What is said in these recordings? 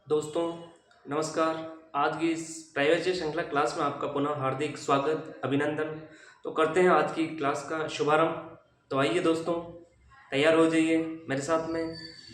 दोस्तों नमस्कार। आज की इस प्राइवेट श्रृंखला क्लास में आपका पुनः हार्दिक स्वागत अभिनंदन। तो करते हैं आज की क्लास का शुभारंभ। तो आइए दोस्तों, तैयार हो जाइए मेरे साथ में।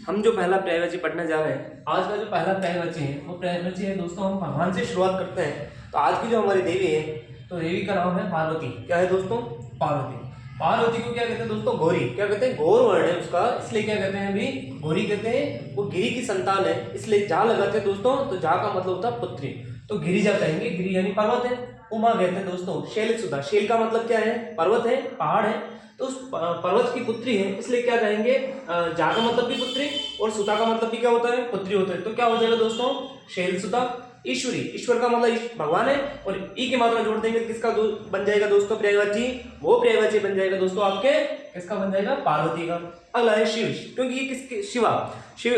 हम जो पहला प्राइवेट पढ़ने जा रहे हैं, आज का जो पहला प्राइवेट है वो प्राइवेट है दोस्तों। हम भगवान से शुरुआत करते हैं। तो आज की जो हमारी देवी है, तो देवी का नाम है पार्वती। क्या है दोस्तों? पार्वती। पार्वती को क्या कहते हैं दोस्तों? गौरी। क्या कहते हैं? गौर वर्ण है उसका, इसलिए क्या कहते हैं? अभी गौरी कहते हैं। वो गिरी की संतान है, इसलिए जा लगाते हैं दोस्तों। तो जा का मतलब होता है पुत्री, तो गिरिजा कहेंगे। गिरी यानी पर्वत है। उमा कहते हैं दोस्तों शैल सुधा। शैल का मतलब क्या है? पर्वत है, पहाड़ है। तो उस पर्वत की पुत्री है, इसलिए क्या कहेंगे? जा का मतलब भी पुत्री और सुता का मतलब भी क्या होता है? पुत्री होता है। तो क्या हो जाएगा दोस्तों? शैल सुता। ईश्वरी, ईश्वर का मतलब भगवान है, और ई की मात्रा जोड़ देंगे, किसका बन जाएगा दोस्तों? पर्यायवाची। वो पर्यायवाची बन जाएगा दोस्तों आपके, किसका बन जाएगा? पार्वती का। अगला है शिव, क्योंकि ये किसके? शिवा। शिव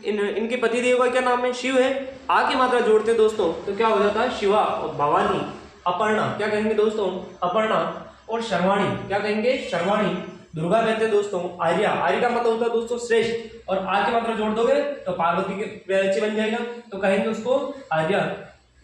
इनके पतिदेव का क्या नाम है? शिव है। आ की मात्रा जोड़ते दोस्तों तो क्या हो जाता है? शिवा। और भवानी, अपर्णा क्या कहेंगे दोस्तों? अपर्णा। और शर्वाणी क्या कहेंगे? शर्वाणी। दुर्गा कहते हैं दोस्तों आर्या। आर्य का मतलब होता है दोस्तों श्रेष्ठ, और आ की मात्रा जोड़ दोगे तो पार्वती के पर्यायवाची बन जाएगा, तो कहेंगे उसको आर्या।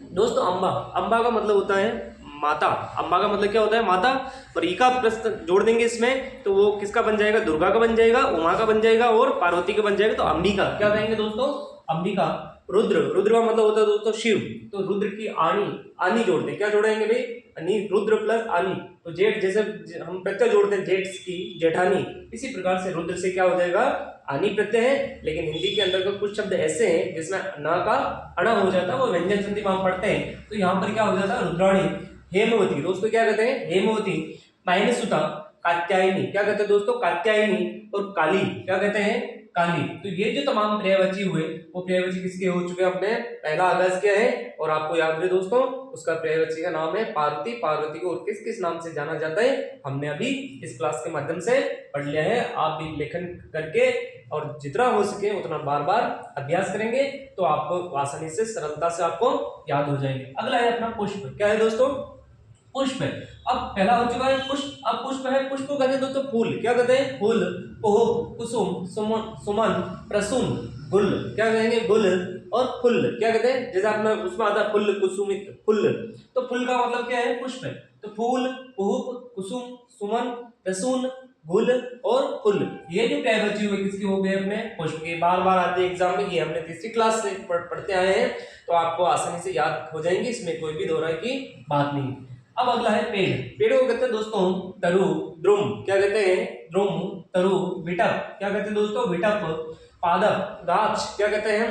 दोस्तों अंबा, अंबा का मतलब होता है माता। अंबा का मतलब क्या होता है? माता। और ई का प्लस जोड़ देंगे इसमें तो वो किसका बन जाएगा? दुर्गा का बन जाएगा, उमा का बन जाएगा और पार्वती का बन जाएगा। तो अंबिका क्या कहेंगे दोस्तों? अंबिका। रुद्र, रुद्र का मतलब होता है दोस्तों शिव। तो रुद्र की आनी, आनी जोड़ते हैं। क्या जोड़ेंगे भाई? अनि। रुद्र प्लस आनी। तो जेठ, जैसे हम प्रत्यय जोड़ते हैं जेठ की जेठानी, इसी प्रकार से रुद्र से क्या हो जाएगा? आनी प्रत्यय है। लेकिन हिंदी के अंदर कुछ शब्द ऐसे हैं जिसमें न का अणा हो जाता है, वो व्यंजन संधि वहां पढ़ते हैं, तो यहाँ पर क्या हो जाता है? रुद्राणी। हेमवती, दोस्तों क्या कहते हैं? हेमवती। माइनसुता। कात्यायनी, क्या कहते हैं दोस्तों? कात्यायनी। और काली, क्या कहते हैं? काली। तो ये जो तमाम पर्यायवाची हुए, वो पर्यायवाची किसके हो चुके हैं? अपने पहला आगाज किया है, और आपको याद रहे दोस्तों, उसका पर्यायवाची का नाम है पार्वती। पार्वती को और किस किस नाम से जाना जाता है, हमने अभी इस क्लास के माध्यम से पढ़ लिया है। आप भी लेखन करके और जितना हो सके उतना बार बार अभ्यास करेंगे तो आपको आसानी से, सरलता से आपको याद हो जाएंगे। अगला है अपना पुष्प। क्या है दोस्तों? पुष्प है। अब पहला हो चुका है पुष्प, अब पुष्प है। पुष्प को कहते हैं दोस्तों फूल। क्या कहते हैं? फूल। कुहुक, कुसुम, सुमन, प्रसून, गुल। क्या कहेंगे? गुल। और फुल क्या कहते हैं? जैसे आपने उसमें आता है फुल, कुसुमित, फुल। तो फुल का मतलब क्या है? पुष्प है। तो फूल, कुहुक, कुसुम, सुमन, प्रसून, गुल और फुल, ये जो पर्यायवाची हुए किसके हो गए? अपने पुष्प के। बार बार आते हैं एग्जाम में, ये हमने तीसरी क्लास से पढ़ते आए हैं, तो आपको आसानी से याद हो जाएंगे, इसमें कोई भी दोहराई की बात नहीं। अब अगला है पेड़। पेड़ को कहते हैं दोस्तों तरु, द्रुम। क्या कहते हैं? द्रुम, तरु, विटप। क्या कहते हैं दोस्तों? विटप। पादप, गाछ। क्या कहते हैं?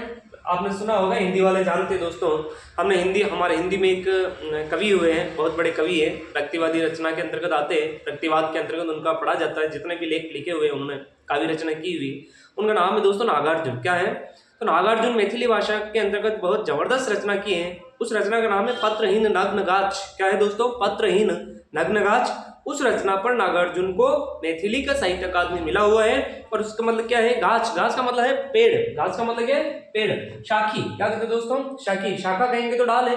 आपने सुना होगा, हिंदी वाले जानते हैं दोस्तों। हमने हमारे हिंदी में एक कवि हुए हैं, बहुत बड़े कवि है, प्रगतिवादी रचना के अंतर्गत आते हैं। प्रगतिवाद के अंतर्गत उनका पढ़ा जाता है। जितने भी लेख लिखे हुए उन्होंने काव्य रचना की हुई, उनका नाम है दोस्तों नागार्जुन। क्या है? तो नागार्जुन मैथिली भाषा के अंतर्गत बहुत जबरदस्त रचना की है। उस रचना का नाम है पत्रहीन नग्न गाछ। क्या है दोस्तों? पत्रहीन नग्न गाछ। उस रचना पर नागार्जुन को मैथिली का साहित्य अकादमी मिला हुआ है। और उसका मतलब क्या है? गाछ। गाछ का मतलब है पेड़। गाछ का मतलब क्या है? पेड़। शाखी, क्या कहते हैं दोस्तों? शाखी। शाखा कहेंगे तो डाल है,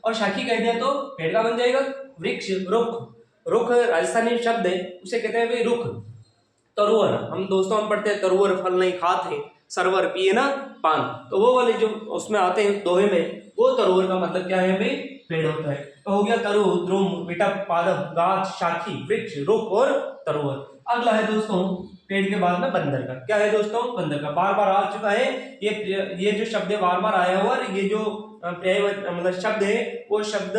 और शाखी कह दिया तो पेड़ का बन जाएगा। वृक्ष, रुख। रुख राजस्थानी शब्द है, उसे कहते हैं भाई रुख। तरुवर, हम दोस्तों हम पढ़ते हैं तरुवर फल नहीं खाते, सरवर पिए ना पान। तो वो वाले जो उसमें आते हैं दोहे में, वो तरुवर का मतलब क्या है भाई? पेड़ होता है। तो हो गया तरु, द्रुम, विटप, पादप, गाछ, शाखी, वृक्ष, रुख और तरुवर। अगला है दोस्तों पेड़ के बाद में बंदर का। क्या है दोस्तों? बंदर का। बार बार आ चुका है ये जो शब्द है, बार बार आया हुआ, और ये जो पर्याय मतलब शब्द है, वो शब्द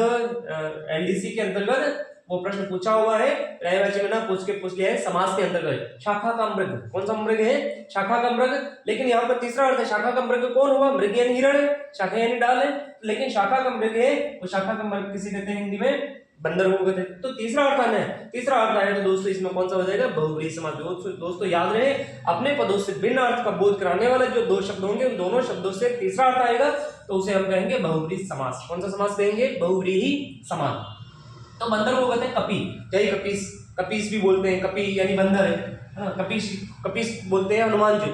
एलडीसी के अंतर्गत वो प्रश्न पूछा हुआ है। पर्यायवाची में ना पूछ लिया है समास के अंतर्गत। शाखा का मृग, कौन सा मृग है? शाखा का मृग। लेकिन यहाँ पर तीसरा अर्थ है, शाखा का मृग कौन हुआ? मृग यानी हिरण है, शाखा यानी डाल है, लेकिन शाखा का मृग है, वो शाखा का मृग किसी कहते हैं हिंदी में? बंदर को कहते हैं। तो तीसरा अर्थ आना है। तीसरा अर्थ आया तो दोस्तों इसमें कौन सा हो जाएगा? बहुव्रीहि समास। दोस्तों याद रहे, अपने पदों से भिन्न अर्थ का बोध कराने वाले जो दो शब्द होंगे, उन दोनों शब्दों से तीसरा अर्थ आएगा तो उसे हम कहेंगे बहुव्रीहि समास। कौन सा समास कहेंगे? बहुव्रीहि समास। तो बंदर को कहते हैं कपी। जय कपीस, कपीस भी बोलते हैं, कपी यानी बंदर है। कपीस, कपीस बोलते हैं हनुमान जी।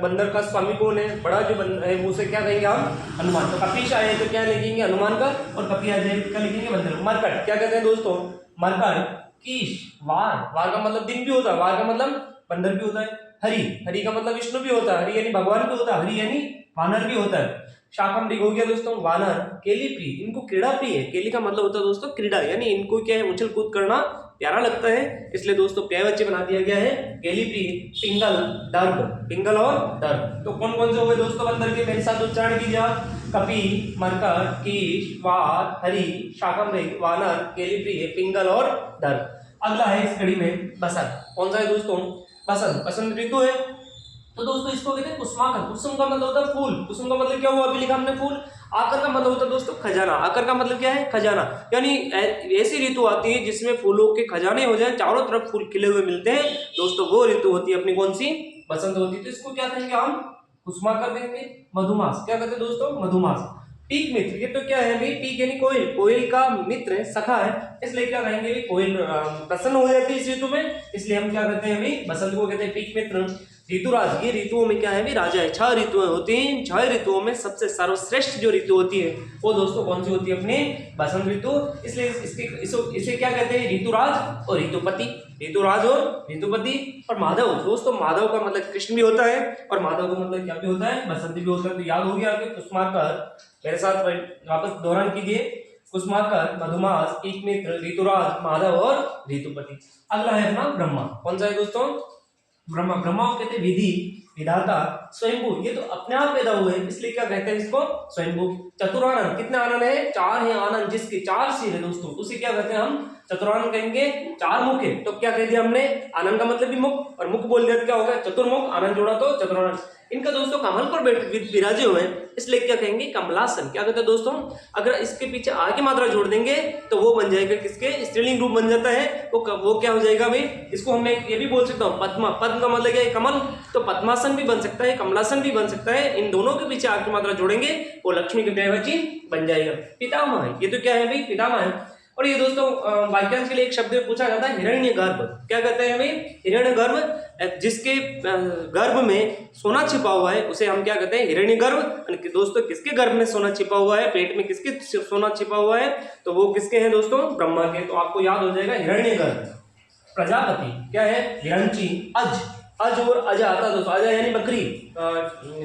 बंदर का स्वामी कौन है? बड़ा जो है उसे क्या कहेंगे हम? हनुमान। तो कपीश आए तो क्या लिखेंगे? हनुमान का, और कपी आ जाए क्या लिखेंगे? बंदर। मरकट, क्या कहते हैं दोस्तों? मरकट। कीश, वार। वार का मतलब दिन भी होता है, वार का मतलब बंदर भी होता है। हरि, हरि का मतलब विष्णु भी होता है, हरि यानी भगवान भी होता है, हरि यानी वानर भी होता है। शाकंभरी हो गया दोस्तों, वानर, केलीप्रिय, इनको क्रीड़ा प्रिय है। केली का मतलब होता है दोस्तों क्रीड़ा, यानी इनको क्या है उछल कूद करना प्यारा लगता है, इसलिए दोस्तों पर्यायवाची बना दिया गया है केलीप्रिय। पिंगल, दर्भ, पिंगल और दर्भ। तो कौन कौन से हुए दोस्तों बंदर के, मेरे साथ उच्चारण कीजिए आप। कपि, मरकर, कीश, वार, हरि, शाकंभरी, वानर, केलीप्रिय, पिंगल और दर्भ। अगला है इस कड़ी में बसंत। कौन सा है दोस्तों? बसंत। बसंत ऋतु है, तो दोस्तों इसको कहते हैं कुसुमाकर। कुसुम का मतलब होता है फूल, कुसुम का मतलब क्या हुआ अभी लिखा हमने फूल। आकर का मतलब होता है दोस्तों खजाना, आकर का मतलब क्या है खजाना, यानी ऐसी ऋतु आती है जिसमें फूलों के खजाने हो जाए, चारों तरफ फूल खिले हुए मिलते हैं दोस्तों, वो ऋतु होती है अपनी कौन सी? बसंत होती है। तो इसको क्या कहेंगे हम? कुसुमाकर देंगे। मधुमास, क्या कहते हैं दोस्तों? मधुमास। पीक मित्र, ये तो क्या है भाई? पीक यानी कोयल, कोयल का मित्र है, सखा है, इसलिए क्या कहेंगे? कोयल प्रसन्न हो जाती है इस ऋतु में, इसलिए हम क्या कहते हैं अभी बसंत को कहते हैं पीक मित्र। ऋतुराज, ये ऋतुओं में क्या है भी? राजा है। 6 ऋतुएं होती हैं, 6 ऋतुओं में सबसे सर्वश्रेष्ठ जो ऋतु होती है वो दोस्तों कौन सी होती है? अपनी बसंत ऋतु। इसलिए इसे क्या कहते हैं? ऋतुराज और ऋतुपति। ऋतुराज और ऋतुपति। और माधव, दोस्तों माधव का मतलब कृष्ण भी होता है और माधव का मतलब क्या भी होता है? बसंत भी होता है। तो याद हो गया आपके कुसुमाकर, मेरे साथ वापस दोहरान कीजिए। कुसुमाकर, मधुमास, पीक मित्र, ऋतुराज, माधव और ऋतुपति। अगला है अपना ब्रह्मा। कौन सा है दोस्तों? ब्रह्मा। ब्रह्मा को कहते हैं विधि, विधाता, स्वयंभू, ये तो अपने आप पैदा हुए हैं, इसलिए क्या कहते हैं इसको? स्वयंभू। चतुरानन, कितने आनंद है? 4 है आनंद, जिसके 4 सिर है दोस्तों, उसे क्या कहते हैं हम? चतुरानन कहेंगे। 4 मुख है, तो क्या कह दिया हमने? आनंद का मतलब भी मुख, और मुख बोल दिया तो क्या होगा? चतुर्मुख, आनंद जोड़ा तो चतुरानन। इनका दोस्तों कमल पर विराजे हुए हैं, इसलिए क्या कहेंगे? कमलासन। क्या कहते हैं दोस्तों? अगर इसके पीछे आ की मात्रा जोड़ देंगे तो वो बन जाएगा किसके? स्त्रीलिंग रूप बन जाता है, वो क्या हो जाएगा भाई? इसको हम ये भी बोल सकता हूँ पद्मा। पद्म का मतलब क्या है? कमल, तो पद्मासन भी बन सकता है, कमलासन भी बन सकता है। इन दोनों के पीछे आ की मात्रा जोड़ेंगे वो लक्ष्मी के पर्यायवाची बन जाएगा। पितामह, ये तो क्या है भाई? पितामह है। और ये दोस्तों वाक्यांश के लिए एक शब्द पूछा जाता है हिरण्यगर्भ। क्या कहते हैं भाई? हिरण्यगर्भ, जिसके गर्भ में सोना छिपा हुआ है उसे हम क्या कहते हैं? हिरण्यगर्भ। दोस्तों किसके गर्भ में सोना छिपा हुआ है? पेट में किसके सोना छिपा हुआ है? तो वो किसके हैं दोस्तों? ब्रह्मा के। तो आपको याद हो जाएगा हिरण्यगर्भ। प्रजापति क्या है? हिरण्यची। अज, अज और अजा आता है दोस्तों, अजा यानी बकरी,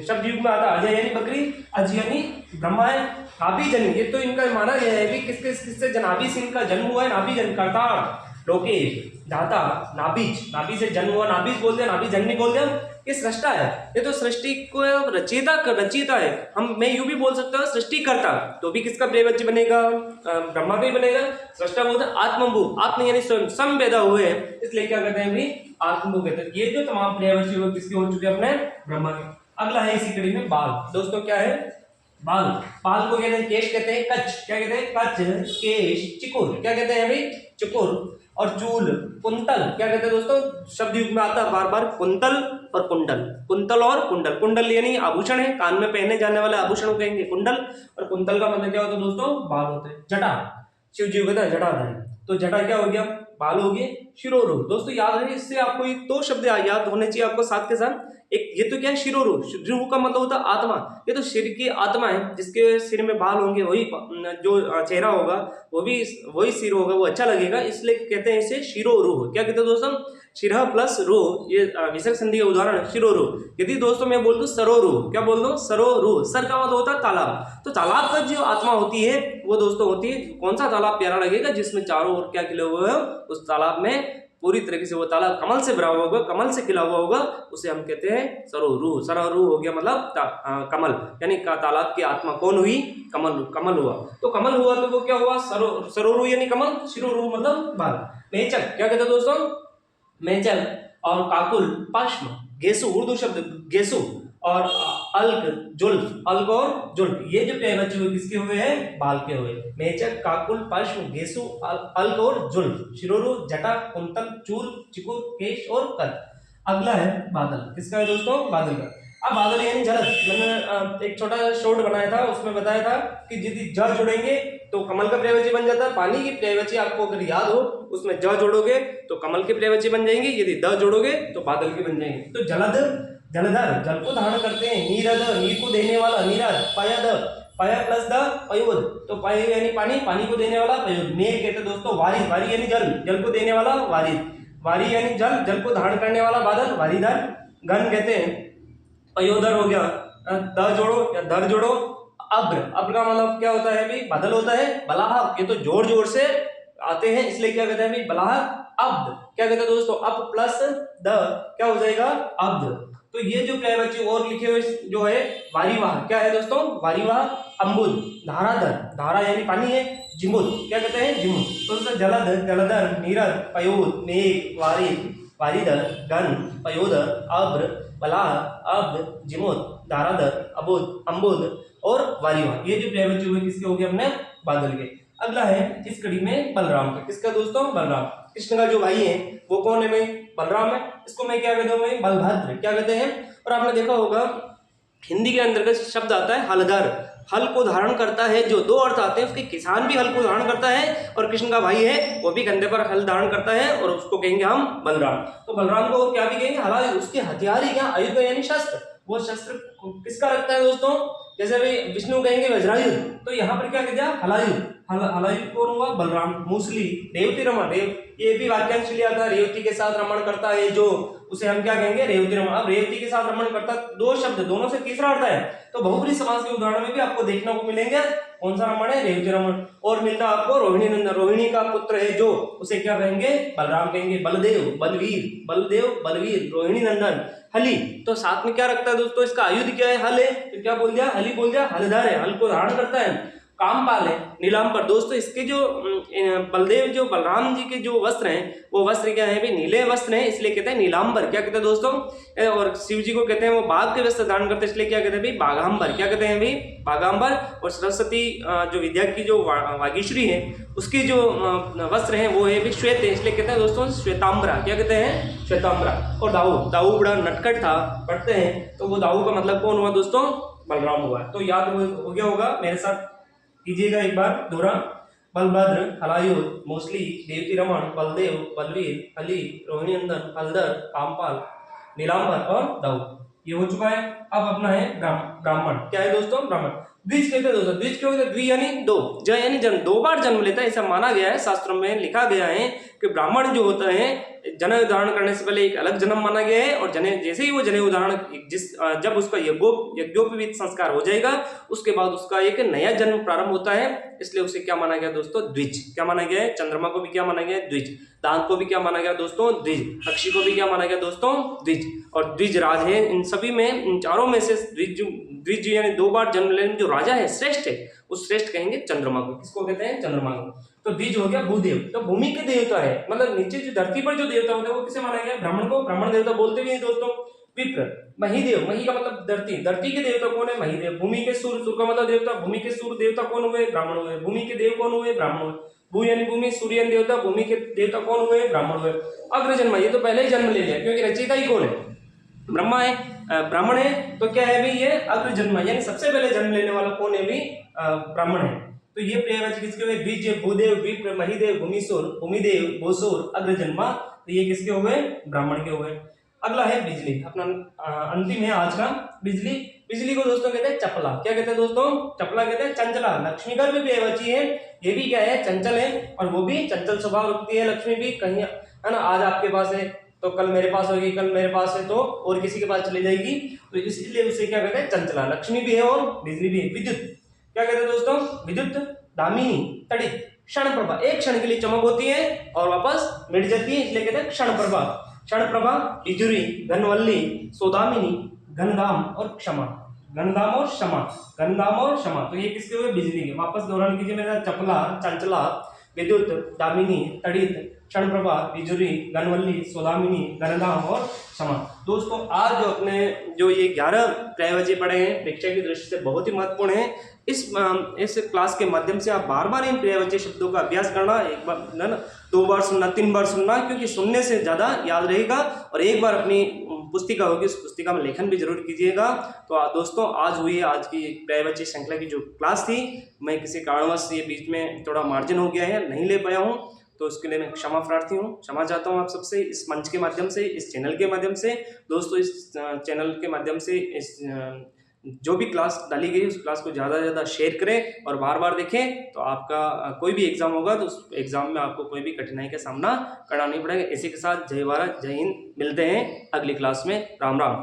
शब्द युग में आता है अजा यानी बकरी, अज यानी ब्रह्मा है। नाभि जन्म, ये तो इनका माना गया है भी किससे नाभि से इनका जन्म हुआ है। नाभि जन्म, करतार, लोकेश, दाता, नाभिज, नाभि से जन्म हुआ, नाभिज बोलते हैं, नाभि जन्म बोलते हैं। ये सृष्टा है, ये तो सृष्टि को रचयिता है। मैं यूं भी बोल सकता हूँ सृष्टिकर्ता, तो भी किसका पर्यायवाची बनेगा? ब्रह्मा का ही बनेगा। सृष्टा बोलते हैं आत्मभू, आत्म यानी स्वयं, सम पैदा हुए हैं, इसलिए क्या कहते हैं भी? आत्मभू कहते हैं। ये जो तमाम पर्यायवाची किसके हो चुके हैं? अपने ब्रह्मा के। अगला है इसी कड़ी में बाल। दोस्तों क्या है? बाल। बाल को कहते हैं केश, कहते हैं कच्छ। क्या कहते हैं? कच्छ, केश, चिकुर, क्या कहते हैं भाई? चिकुर। और चूल, कुंतल, क्या कहते हैं दोस्तों? शब्द युग में आता है बार बार, कुंतल और कुंडल। कुंतल और कुंडल, कुंडल यानी आभूषण है, कान में पहने जाने वाले आभूषण को कहेंगे कुंडल, और कुंतल का मतलब क्या होता है दोस्तों? बाल होते हैं। जटा, शिव जी कहते हैं जटाधारी, तो जटा क्या हो गया? बाल हो गए। शिरोरु, दोस्तों याद है, इससे आपको ये 2 शब्द याद होने चाहिए आपको साथ के साथ। एक ये तो क्या है? शिरोरु, रूह का मतलब होता है आत्मा, ये तो सिर की आत्मा है, जिसके सिर में बाल होंगे वही जो चेहरा होगा वो भी वही सिर होगा, वो अच्छा लगेगा, इसलिए कहते हैं इसे शिरोरूह। क्या कहते हैं दोस्तों? शिरह प्लस रूह, ये विसर्ग संधि का उदाहरण है शिरोरूह। यदि दोस्तों मैं बोल दूं सरोरूह, क्या बोल दूं? सरोरूह। सर का मतलब होता है तालाब, तो तालाब का जो आत्मा होती है वो दोस्तों होती है, कौन सा तालाब प्यारा लगेगा? जिसमें चारों ओर क्या खिले हुए हो, उस तालाब में पूरी तरीके से वो तालाब कमल से भरा हुआ होगा, कमल से खिला हुआ होगा, उसे हम कहते हैं सरोरूह। सरोरूह हो गया मतलब कमल, यानी तालाब की आत्मा कौन हुई? कमल, कमल हुआ। तो कमल हुआ तो वो क्या हुआ? सरोरूह यानी कमल, शिरोरूह मतलब बाल। मेचक, क्या कहते हैं दोस्तों? मेचल। और काकुल, पश्म, गेसु, उर्दू शब्द गेसु, और अल्क, जुल्फ, अल्क और जुल्फ, ये जो पर्यायवाची हुए किसके हुए हैं? बाल के हुए। मेचक, काकुल, पश्म, गेसु, अल्क और जुल्फ। शिरोरु, जटा, कुंतल, चूल, चिकुर, केश और कल। अगला है बादल। किसका है दोस्तों? बादल का। अब बादल यानी जलद, मैंने एक छोटा शॉर्ट बनाया था, उसमें बताया था कि यदि ज जोड़ेंगे तो कमल का पर्यायवाची बन जाता है। पानी की पर्यायवाची आपको अगर याद हो, उसमें ज जोड़ोगे तो कमल के पर्यायवाची बन जाएंगे, यदि द जोड़ोगे तो बादल के बन जाएंगे। तो जलद, जलधर, जल को धारण करते हैं। नीरद, नीर को देने वाला, नीरद। पयद, पय प्लस द, पयोद, तो पय यानी पानी, पानी को देने वाला पयोद। मेघ कहते हैं दोस्तों वारिद, वारी यानी जल, जल को देने वाला वारिद। वारी यानी जल, जल को धारण करने वाला बादल, वारीधर। घन कहते हैं पयोदर हो गया, द जोड़ो या दर जोड़ो, अब्र, अब्र का मतलब क्या होता है भाई? बादल होता है। बलाह, ये तो जोर जोर से आते हैं इसलिए क्या कहते हैं भाई? बलाह। अब्द क्या कहते हैं दोस्तों? अप प्लस द क्या हो जाएगा? अब्द। तो ये जो क्या है बच्चे और लिखे हुए जो है वारीवाह, क्या है दोस्तों? वारीवाह। अम्बुद, धाराधर, धारा यानी पानी है। जिमुद क्या कहते हैं? जिमुद। तो दोस्तों जलद, जलधर, नीरद, पयोद, मेघ, वारिद, वारिदर, गन, पयोदर, अब्र, बलाह, अब्द, जिमुद, धाराधर, अबुद, अम्बुद और वारीवाह। ये जो प्रयोग हुए किसके हो गए? अपने बादल के। अगला है इस कड़ी में बलराम का। किसका दोस्तों? बलराम। कृष्ण का जो भाई है वो कौन है भाई? बलराम है। इसको मैं क्या कहता हूँ भाई? बलभद्र क्या कहते हैं? और आपने देखा होगा हिंदी के अंतर्गत शब्द आता है हलधर, हल को धारण करता है। जो दो अर्थ आते हैं उसके, किसान भी हल को धारण करता है और कृष्ण का भाई है वो भी कंधे पर हल धारण करता है और उसको कहेंगे हम बलराम। तो बलराम को क्या भी कहेंगे? हला। उसके हथियार ही क्या? आयुध यानी शस्त्र। वो शस्त्र किसका रखता है दोस्तों? जैसे भाई विष्णु कहेंगे वज्रायुध, तो यहाँ पर क्या कह दिया? हलायुध। हलायुध कौन हुआ? बलराम। मूसली, रेवती रमण, ये भी वाक्यांश लिया था। रेवती के साथ रमण करता है जो, उसे हम क्या कहेंगे? रेवती रमण। अब रेवती के साथ रमण करता, दो शब्द, दोनों से तीसरा अर्थ है। तो बहुब्रीहि समास के उदाहरण में भी आपको देखने को मिलेंगे। कौन सा रमण है? रेवती रमण। और मिलता आपको रोहिणी नंदन, रोहिणी का पुत्र है जो, उसे क्या कहेंगे? बलराम कहेंगे। बलदेव, बलवीर, बलदेव, बलवीर, रोहिणी नंदन। हली, तो साथ में क्या रखता है दोस्तों? इसका आयुध क्या है? हल है। तो क्या बोल दिया? हली बोल दिया। हलधर है, हल को धारण करता है। कामपाल है, नीलांबर। दोस्तों इसके जो बलदेव, जो बलराम जी के जो वस्त्र हैं वो वस्त्र क्या है भाई? नीले वस्त्र हैं, इसलिए कहते हैं नीलांबर। क्या कहते हैं दोस्तों? और शिव जी को कहते हैं वो बाघ के वस्त्र धारण करते हैं, इसलिए क्या कहते हैं भाई? बाघांबर। क्या कहते हैं भाई? बाघांबर। और सरस्वती जो विद्या की जो वागीश्वरी है उसकी जो वस्त्र है वो है भी श्वेत है, इसलिए कहते हैं दोस्तों श्वेतांबरा। क्या कहते हैं? श्वेतांबरा। और दाऊ, दाऊ बड़ा नटखट था, पढ़ते हैं तो वो दाऊ का मतलब कौन हुआ दोस्तों? बलराम हुआ। तो याद हो गया होगा, मेरे साथ कीजिएगा एक बार दोहरा। बलभद्र, हलायुध, मूसली, देवती रमण, बलदेव, बलवीर, हली, रोहिणी नंदन, हलधर, कामपाल, नीलांबर और दाऊ। ये हो चुका है। अब अपना है ब्राह्मण। क्या है दोस्तों? ब्राह्मण। द्विज कहते हैं दोस्तों। द्विज क्यों कहते हैं? द्वि यानी दो, ज यानी जन्म, दो बार जन्म लेता है, ऐसा माना गया है। शास्त्रों में लिखा गया है कि ब्राह्मण जो होता है जनेऊ धारण करने से पहले एक अलग जन्म माना गया है, और जैसे ही वो जनेऊ धारण जब उसका यज्ञोपवीत संस्कार हो जाएगा उसके बाद उसका एक नया जन्म प्रारंभ होता है, इसलिए उसे क्या माना गया दोस्तों? द्विज। क्या माना गया है? चंद्रमा को भी क्या माना गया है? द्विज। दांत को भी क्या माना गया दोस्तों? द्विज। पक्षी को भी क्या माना गया दोस्तों? द्विज। और द्विज राज है। इन सभी में, इन चारों में से द्विज यानी दो बार जन्म लेने जो राजा है, श्रेष्ठ है, उस श्रेष्ठ कहेंगे चंद्रमा को। किसको कहते हैं? चंद्रमा को। तो द्विज हो गया भूदेव, तो भूमि के देवता है, मतलब नीचे जो धरती पर जो देवता होते हैं वो किसे माना गया? ब्राह्मण को। ब्राह्मण देवता बोलते भी हैं दोस्तों। विप्र, महिदेव, मही का मतलब धरती, धरती के देवता कौन है? महिदेव। भूमि के सूर्य, सूर्य का मतलब देवता, भूमि के सूर्य देवता कौन हुए? ब्राह्मण हुए। भूमि के देव कौन हुए? ब्राह्मण हुए। भू यानी भूमि, सूर्य यानी देवता, भूमि के देवता कौन हुए? ब्राह्मण हुए। अग्रजन्म, ये तो पहले ही जन्म ले लिया क्योंकि रचयिता ही कौन है? ब्रह्मा है, ब्राह्मण है। तो क्या है भाई? ये अग्रजन्म यानी सबसे पहले जन्म लेने वाला कौन है भाई? ब्राह्मण है। तो ये पर्यायवाची किसके हुए? द्विज, भूदेव, विप्र, महिदेव, भूमिसूर, भूमिदेव, भूसूर, अग्रजन्मा। तो ये किसके हुए? ब्राह्मण के हुए। अगला है बिजली, अपना अंतिम है आज का बिजली। बिजली को दोस्तों कहते हैं चपला। क्या कहते हैं दोस्तों? चपला कहते हैं। चंचला, लक्ष्मी का भी पर्यायवाची है, ये भी क्या है? चंचल है, और वो भी चंचल स्वभाव रखती है लक्ष्मी भी। कहीं है ना, आज आपके पास है तो कल मेरे पास होगी, कल मेरे पास है तो और किसी के पास चली जाएगी, तो इसलिए उसे क्या कहते हैं? चंचला। लक्ष्मी भी है और बिजली भी है। विद्युत क्या कहते हैं दोस्तों? विद्युत, दामिनी, तड़ित, क्षण प्रभा, एक क्षण के लिए चमक होती है और वापस मिट जाती है, इसलिए कहते हैं क्षण प्रभा। क्षण प्रभा, बिजुरी, घनवल्ली, सौदामिनी, घनदाम और क्षमा। घनदाम और क्षमा, घनदाम और क्षमा। तो ये किसके हुए? बिजली के। वापस दोहरान कीजिए मेरा। चपला, चंचला, विद्युत, दामिनी, तड़ित, क्षण प्रभा, बिजुरी, घनवल्ली, सौदामिनी, घनदाम और क्षमा। दोस्तों आज जो अपने जो ये 11 पर्यायवाची पढ़े हैं परीक्षा की दृष्टि से बहुत ही महत्वपूर्ण है। इस क्लास के माध्यम से आप बार बार इन पर्यायवाची शब्दों का अभ्यास करना, एक बार ना 2 बार सुनना, 3 बार सुनना, क्योंकि सुनने से ज़्यादा याद रहेगा। और एक बार अपनी पुस्तिका होगी, उस पुस्तिका में लेखन भी जरूर कीजिएगा। तो दोस्तों आज हुई आज की पर्यायवाची श्रृंखला की जो क्लास थी, मैं किसी कारणवश ये बीच में थोड़ा मार्जिन हो गया है, नहीं ले पाया हूँ, तो उसके लिए मैं क्षमा प्रार्थी हूँ, क्षमा चाहता हूँ आप सबसे। इस मंच के माध्यम से, इस चैनल के माध्यम से दोस्तों, इस चैनल के माध्यम से इस जो भी क्लास डाली गई उस क्लास को ज़्यादा से ज़्यादा शेयर करें और बार बार देखें, तो आपका कोई भी एग्ज़ाम होगा तो उस एग्ज़ाम में आपको कोई भी कठिनाई का सामना करना नहीं पड़ेगा। इसी के साथ जय भारत, जय हिंद। मिलते हैं अगली क्लास में। राम राम।